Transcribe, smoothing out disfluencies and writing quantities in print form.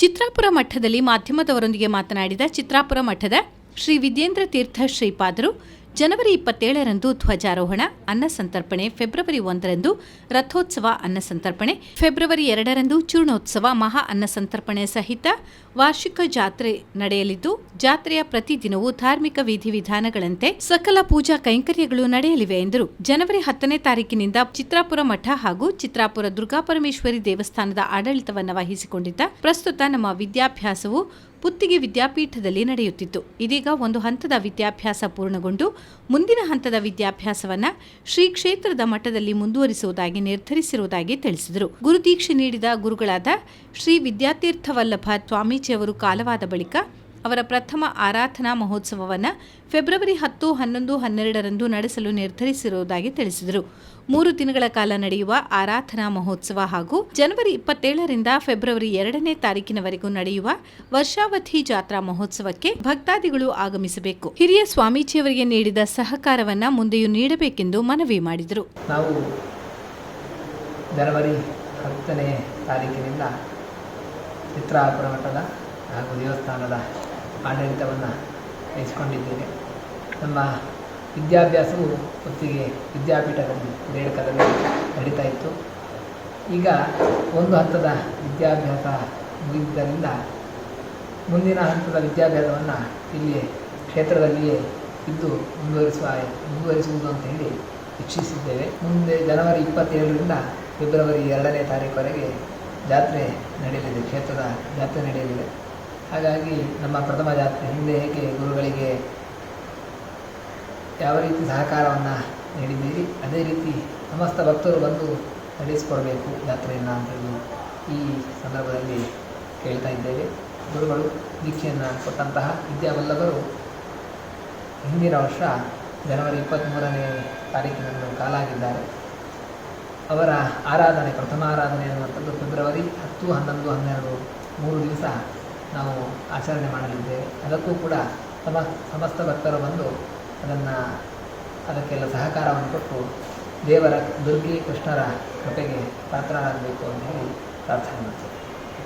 ಚಿತ್ರಾಪುರ ಮಠದಲ್ಲಿ ಮಾಧ್ಯಮದವರೊಂದಿಗೆ ಮಾತನಾಡಿದ ಚಿತ್ರಾಪುರ ಮಠದ ಶ್ರೀ ವಿದ್ಯೇಂದ್ರ ತೀರ್ಥ ಶ್ರೀಪಾದರು ಜನವರಿ 27ರಂದು ಧ್ವಜಾರೋಹಣ, ಅನ್ನಸಂತರ್ಪಣೆ, ಫೆಬ್ರವರಿ 1ರಂದು ರಥೋತ್ಸವ ಅನ್ನಸಂತರ್ಪಣೆ, ಫೆಬ್ರವರಿ 2ರಂದು ಚೂರ್ಣೋತ್ಸವ ಮಹಾ ಅನ್ನಸಂತರ್ಪಣೆ ಸಹಿತ ವಾರ್ಷಿಕ ಜಾತ್ರೆ ನಡೆಯಲಿದ್ದು, ಜಾತ್ರೆಯ ಪ್ರತಿದಿನವೂ ಧಾರ್ಮಿಕ ವಿಧಿವಿಧಾನಗಳಂತೆ ಸಕಲ ಪೂಜಾ ಕೈಂಕರ್ಯಗಳು ನಡೆಯಲಿವೆ ಎಂದರು. ಜನವರಿ 10ನೇ ತಾರೀಕಿನಿಂದ ಚಿತ್ರಾಪುರ ಮಠ ಹಾಗೂ ಚಿತ್ರಾಪುರ ದುರ್ಗಾಪರಮೇಶ್ವರಿ ದೇವಸ್ಥಾನದ ಆಡಳಿತವನ್ನು ವಹಿಸಿಕೊಂಡಿದ್ದ ಪ್ರಸ್ತುತ ನಮ್ಮ ವಿದ್ಯಾಭ್ಯಾಸವು ಪುತ್ತಿಗೆ ವಿದ್ಯಾಪೀಠದಲ್ಲಿ ನಡೆಯುತ್ತಿತ್ತು. ಇದೀಗ ಒಂದು ಹಂತದ ವಿದ್ಯಾಭ್ಯಾಸ ಪೂರ್ಣಗೊಂಡು ಮುಂದಿನ ಹಂತದ ವಿದ್ಯಾಭ್ಯಾಸವನ್ನು ಶ್ರೀ ಕ್ಷೇತ್ರದ ಮಠದಲ್ಲಿ ಮುಂದುವರಿಸುವುದಾಗಿ ನಿರ್ಧರಿಸಿರುವುದಾಗಿ ತಿಳಿಸಿದರು. ಗುರುದೀಕ್ಷೆ ನೀಡಿದ ಗುರುಗಳಾದ ಶ್ರೀ ವಿದ್ಯಾತೀರ್ಥ ವಲ್ಲಭ ಸ್ವಾಮೀಜಿಯವರು ಕಾಲವಾದ ಬಳಿಕ ಅವರ ಪ್ರಥಮ ಆರಾಧನಾ ಮಹೋತ್ಸವವನ್ನು ಫೆಬ್ರವರಿ 10, 11, 12ರಂದು ನಡೆಸಲು ನಿರ್ಧರಿಸಿರುವುದಾಗಿ ತಿಳಿಸಿದರು. 3 ದಿನಗಳ ಕಾಲ ನಡೆಯುವ ಆರಾಧನಾ ಮಹೋತ್ಸವ ಹಾಗೂ ಜನವರಿ 27ರಿಂದ ಫೆಬ್ರವರಿ 2ನೇ ತಾರೀಕಿನವರೆಗೂ ನಡೆಯುವ ವರ್ಷಾವಧಿ ಜಾತ್ರಾ ಮಹೋತ್ಸವಕ್ಕೆ ಭಕ್ತಾದಿಗಳು ಆಗಮಿಸಬೇಕು. ಹಿರಿಯ ಸ್ವಾಮೀಜಿಯವರಿಗೆ ನೀಡಿದ ಸಹಕಾರವನ್ನು ಮುಂದೆಯೂ ನೀಡಬೇಕೆಂದು ಮನವಿ ಮಾಡಿದರು. ನಾವು ಜನವರಿ 10ನೇ ತಾರೀಕಿನಿಂದ ಚಿತ್ರಾಪುರ ಮಠದ ಹಾಗೂ ದೇವಸ್ಥಾನದ ಆಡಳಿತವನ್ನು ವಹಿಸಿಕೊಂಡಿದ್ದೇವೆ. ನಮ್ಮ ವಿದ್ಯಾಭ್ಯಾಸವು ಪುತ್ತಿಗೆ ವಿದ್ಯಾಪೀಠದಲ್ಲಿ ರೇಣುಕದಲ್ಲಿ ನಡೀತಾ ಇತ್ತು. ಈಗ ಒಂದು ಹಂತದ ವಿದ್ಯಾಭ್ಯಾಸ ಮುಗಿದ್ದರಿಂದ ಮುಂದಿನ ಹಂತದ ವಿದ್ಯಾಭ್ಯಾಸವನ್ನು ಇಲ್ಲಿ ಕ್ಷೇತ್ರದಲ್ಲಿಯೇ ಇದ್ದು ಮುಂದುವರಿಸುವುದು ಅಂತ ಹೇಳಿ ಇಚ್ಛಿಸಿದ್ದೇವೆ. ಮುಂದೆ ಜನವರಿ 27ರಿಂದ ಫೆಬ್ರವರಿ 2ನೇ ತಾರೀಕುವರೆಗೆ ಜಾತ್ರೆ ನಡೆಯಲಿದೆ, ಕ್ಷೇತ್ರದ ಜಾತ್ರೆ ನಡೆಯಲಿದೆ. ಹಾಗಾಗಿ ನಮ್ಮ ಪ್ರಥಮ ಜಾತ್ರೆ ಹಿಂದೆ ಹೇಗೆ ಗುರುಗಳಿಗೆ ಯಾವ ರೀತಿ ಸಹಕಾರವನ್ನು ನೀಡಿದ್ದೀರಿ ಅದೇ ರೀತಿ ಸಮಸ್ತ ಭಕ್ತರು ಬಂದು ನಡೆಸಿಕೊಡಬೇಕು ಜಾತ್ರೆಯನ್ನು ಅಂತೇಳಿ ಈ ಸಂದರ್ಭದಲ್ಲಿ ಕೇಳ್ತಾ ಇದ್ದೇವೆ. ಗುರುಗಳು ದೀಕ್ಷೆಯನ್ನು ಕೊಟ್ಟಂತಹ ವಿದ್ಯಾವಲ್ಲಭರು ಹಿಂದಿನ ವರ್ಷ ಜನವರಿ 23ನೇ ತಾರೀಕಿನಂದು ಕಾಲಾಗಿದ್ದಾರೆ. ಅವರ ಆರಾಧನೆ, ಪ್ರಥಮ ಆರಾಧನೆ ಅನ್ನುವಂಥದ್ದು ಫೆಬ್ರವರಿ 10, 11, 12 3 ದಿವಸ ನಾವು ಆಚರಣೆ ಮಾಡಲಿದ್ದೇವೆ. ಅದಕ್ಕೂ ಕೂಡ ಸಮಸ್ತ ಭಕ್ತರು ಬಂದು ಅದಕ್ಕೆಲ್ಲ ಸಹಕಾರವನ್ನು ಕೊಟ್ಟು ದೇವರ ದುರ್ಗಿ ಕೃಷ್ಣರ ಕೃಪೆಗೆ ಪಾತ್ರರಾಗಬೇಕು ಅಂತ ಹೇಳಿ ಪ್ರಾರ್ಥನೆ ಮಾಡ್ತೇವೆ.